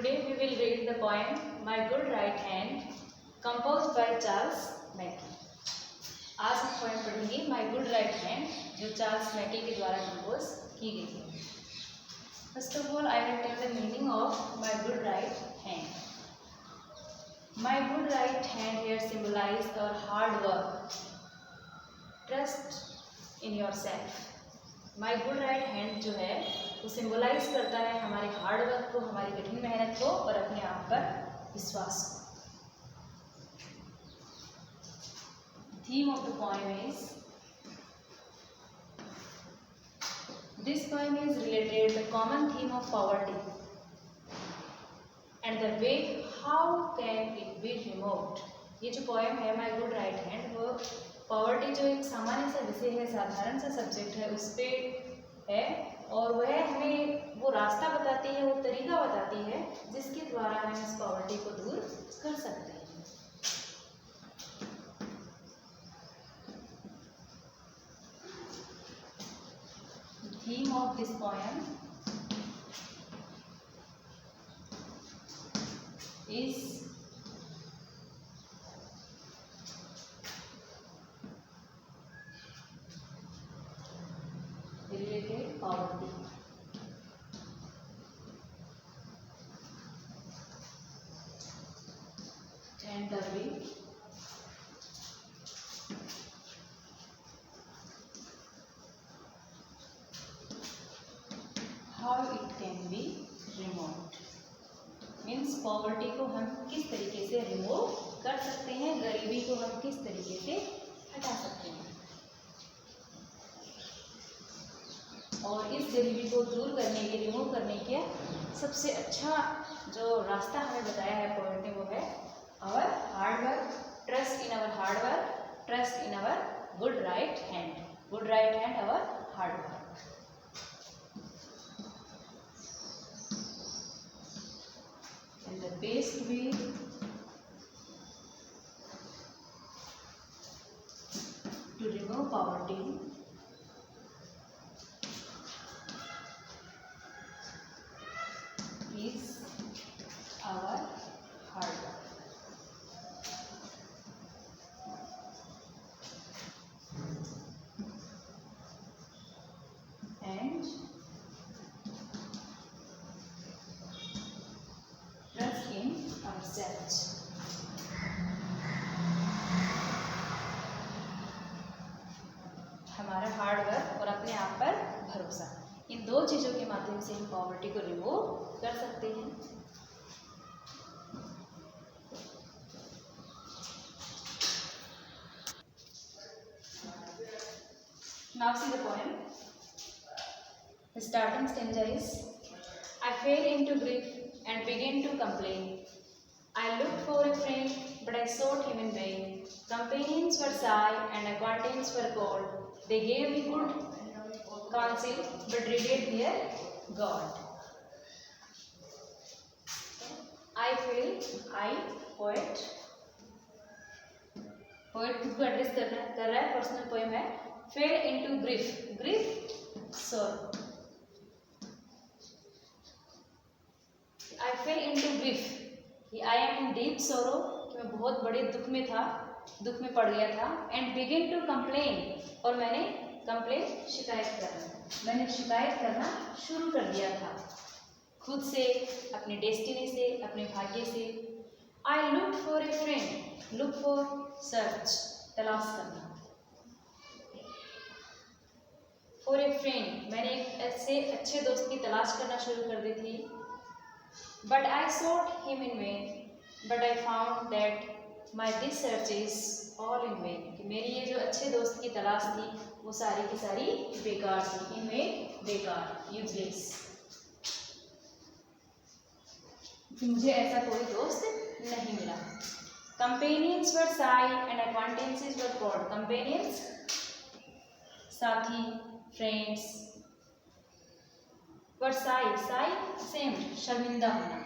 Today we will read the poem My Good Right Hand, composed by Charles Mackay. आज हम poem पढ़ेंगे my good right hand, जो Charles Mackay के द्वारा compose की गई है. First of all I will tell the meaning of my good right hand. My good right hand here symbolize our hard work, trust in yourself. My good right hand जो है वो symbolize करता है हमारे hard work को, हमारी कठिन मेहनत को और अपने आप पर विश्वास को. Theme of the poem is, this poem is related the common theme of poverty and the way how can it be removed. ये जो poem है My Good Right Hand, वो poverty जो एक सामान्य सा विषय है, साधारण सा सब्जेक्ट है, उस पे है और वह हमें वो रास्ता बताती है, वो तरीका बताती है जिसके द्वारा हम इस पॉवर्टी को दूर कर सकते हैं. Theme of this poem is related poverty. And the way how it can be removed. Means poverty को हम किस तरीके से रिमूव कर सकते हैं, गरीबी को हम किस तरीके से हटा सकते हैं. और इस गरीबी को दूर करने के, रिमूव करने के सबसे अच्छा जो रास्ता हमें बताया है पोएट ने, वो है our hard work, trust in our hard work, trust in our good right hand. Good right hand our hard work. And the best way to remove poverty is our hard work. And trust in ourselves. हमारा hard work और अपने आप पर भरोसा, इन दो चीज़ों के माध्यम से हम पॉवर्टी को रिमूव कर सकते हैं. Now see the poem. The starting stanza is, I fell into grief and began to complain. I looked for a friend, but I sought him in vain. Companions were shy and acquaintance were cold. They gave me good counsel, but dreaded their God. I fell, I poet खुद को address कर रहा है, personal poem है. Fail into grief, grief sorrow. I fell into grief, I am in deep sorrow, कि मैं बहुत बड़े दुख में था, दुख में पड़ गया था. And begin to complain, और मैंने कंप्लेन, मैंने शिकायत करना शुरू कर दिया था खुद से, अपने डेस्टिनी से, अपने भाग्य से. I looked for a friend, look for search, तलाश करना. For a friend, मैंने एक ऐसे अच्छे दोस्त की तलाश करना शुरू कर दी थी. But I sought him in vain, but I found that my this search is all in vain. कि मेरी ये जो अच्छे दोस्त की तलाश थी वो सारी की सारी बेकार थी. in vain, बेकार, useless. कि मुझे ऐसा कोई दोस्त नहीं मिला. Companions were shy and acquaintances were cold. Companions, साथी, friends. Were shy, shy, same, शर्मिंदा होना.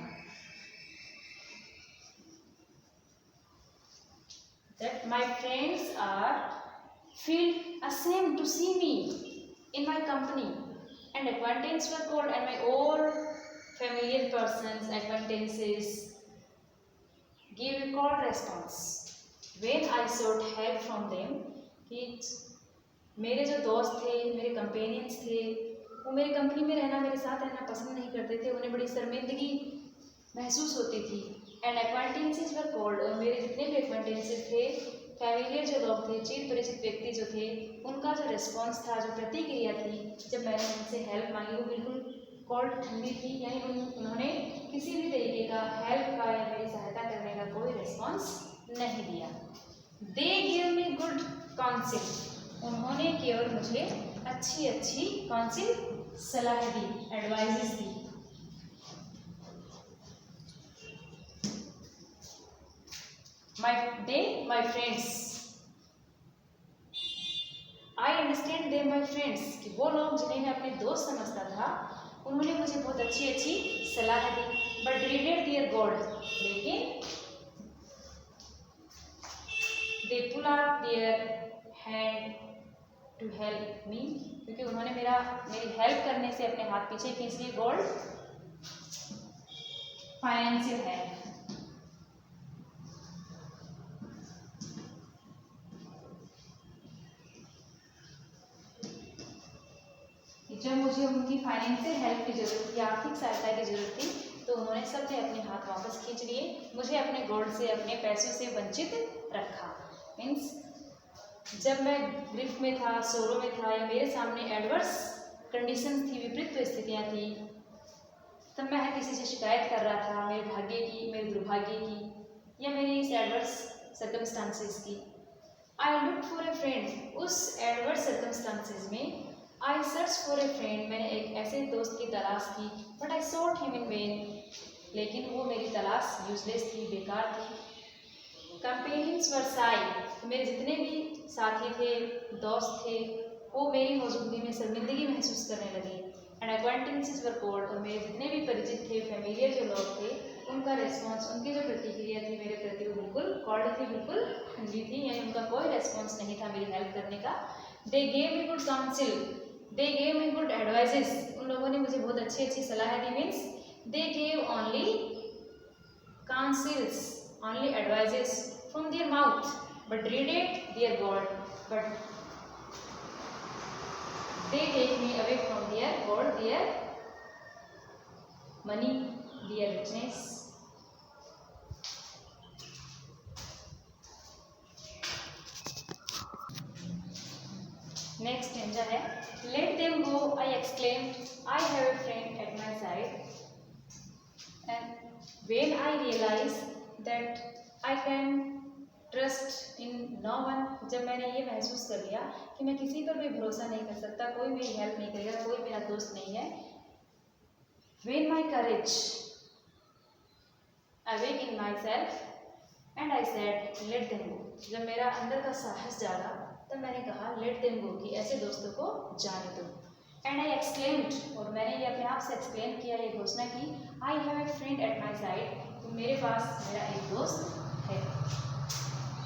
That my friends are feel ashamed to see me in my company, and acquaintance were cold, and my old familiar persons, acquaintances give a cold response when I sought help from them. कि मेरे जो दोस्त थे, मेरे companions थे, वो मेरी company में रहना, मेरे साथ रहना पसंद नहीं करते थे, उन्हें बड़ी शर्मिंदगी महसूस होती थी. एंड एक्वांटेंसेस वर कोल्ड, और मेरे जितने भी एक्वांटेंसेस थे, फैमिलियर जो लोग थे, चिर परिचित व्यक्ति जो थे, उनका जो रिस्पॉन्स था, जो प्रतिक्रिया थी जब मैंने उनसे हेल्प मांगी, वो बिल्कुल कोल्ड ठंडी थी. यानी उन्होंने किसी भी तरीके का हेल्प का या मेरी सहायता करने का कोई रिस्पॉन्स नहीं दिया. They give me good counsel, उन्होंने केवल मुझे अच्छी अच्छी काउंसिल, सलाह दी, एडवाइजेस दी. my friends, I understand they my friends, कि वो लोग जिन्हें मैं अपने दोस्त समझता था, उन्होंने मुझे बहुत अच्छी अच्छी सलाह दी. बट dreaded their God, लेकिन they pull out their hand to help me, क्योंकि उन्होंने मेरी हेल्प करने से अपने हाथ पीछे खींच लिए. God financial help. जब मुझे उनकी फाइनेंशियल हेल्प की जरूरत थी, आर्थिक सहायता की जरूरत थी, तो उन्होंने सबने अपने हाथ वापस खींच लिए, मुझे अपने गॉड से, अपने पैसों से वंचित रखा. मीन्स जब मैं ग्रिफ में था, सोरो में था, या मेरे सामने एडवर्स कंडीशन थी, विपरीत परिस्थितियाँ थी, तब मैं किसी से शिकायत कर रहा था मेरे भाग्य की, मेरे दुर्भाग्य की, या मेरी इस एडवर्स सर्कमस्टांसेस की. I look for a friend, उस एडवर्स सर्कमस्टांसेस में I search for a friend, मैंने एक ऐसे दोस्त की तलाश की. But I sought him in vain, लेकिन वो मेरी तलाश यूजलेस थी, बेकार थी. कंपेनियंस वर साई, मेरे जितने भी साथी थे, दोस्त थे, वो मेरी मौजूदगी में शर्मिंदगी महसूस करने लगे. एंड एक्वांटेंसेस वर कोल्ड, और मेरे जितने भी परिचित थे, फैमिलियर जो लोग थे, उनका रिस्पॉन्स, उनकी जो प्रतिक्रिया थी मेरे प्रति, वो बिल्कुल कोल्ड थी, बिल्कुल ठंडी थी, यानी उनका कोई रिस्पॉन्स नहीं था मेरी हेल्प करने का. They gave me good counsel, they gave me good advices, उन लोगों ने मुझे बहुत अच्छी अच्छी सलाह दी. Means they gave only counsels, only advices from their mouth, but dreaded their God, but they take me away from their God, their money, their richness. Next stanza है, let them go, I exclaimed, I have a friend at my side, and when I realized that I can trust in no one, जब मैंने ये महसूस कर लिया कि मैं किसी पर भी भरोसा नहीं कर सकता, कोई मेरी हेल्प नहीं करेगा, कोई मेरा दोस्त नहीं है. when my courage awake in myself and I said let them go, जब मेरा अंदर का साहस जागा, तब मैंने कहा let them go, कि ऐसे दोस्तों को जाने दो. एंड आई exclaimed, और मैंने ये अपने आप से एक्सप्लेन किया, ये घोषणा की, I have a friend at my side, तो मेरे पास मेरा एक दोस्त है.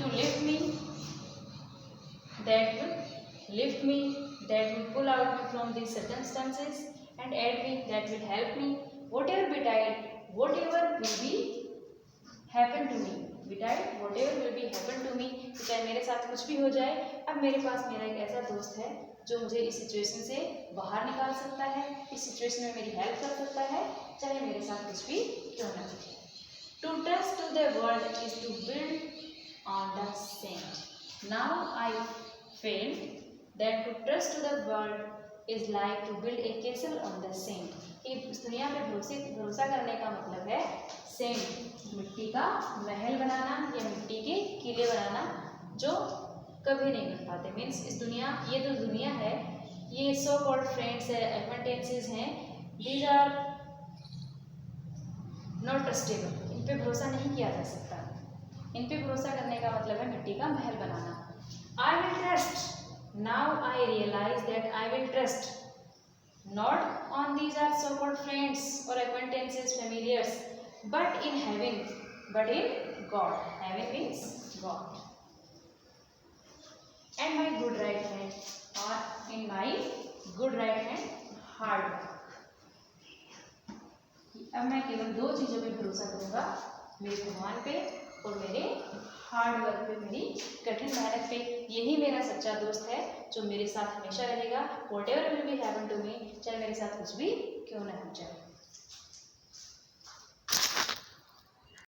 To lift me, that will pull out me from these circumstances, and aid me, that will help me, whatever betide, whatever will be happen to me, betide whatever will be happen to me, तो चाहे मेरे साथ कुछ भी हो जाए, अब मेरे पास मेरा एक ऐसा दोस्त है जो मुझे इस सिचुएशन से बाहर निकाल सकता है, इस सिचुएशन में मेरी हेल्प कर सकता है, चाहे मेरे साथ कुछ भी क्यों ना हो. To trust to the world is to build on the sand. Now I felt that to trust to the world is like to build a castle on the sand. इस दुनिया पे भरोसा करने का मतलब है सैंड, मिट्टी का महल बनाना या मिट्टी के किले बनाना जो कभी नहीं बन पाते. मीन्स इस दुनिया, ये जो दुनिया है, ये सो कॉल्ड फ्रेंड्स है, एक्वांटेंसेस हैं, दीज आर नॉट ट्रस्टेबल, इन पे भरोसा नहीं किया जा सकता. इन पे भरोसा करने का मतलब है मिट्टी का महल बनाना. I will trust. Now I realize that I will trust not on these are so-called friends or acquaintances, familiars, but in heaven, but in God. Heaven means God. And my good right hand, or in my good right hand, hard work. अब मैं केवल 2 चीज़ों पे भरोसा करूँगा, मेरे भगवान पे और मेरे हार्ड वर्क पे, मेरी कठिन मेहनत पे। यही मेरा सच्चा दोस्त है जो मेरे साथ हमेशा रहेगा। Whatever will be happen to me, चाहे मेरे साथ कुछ भी क्यों ना हो जाए।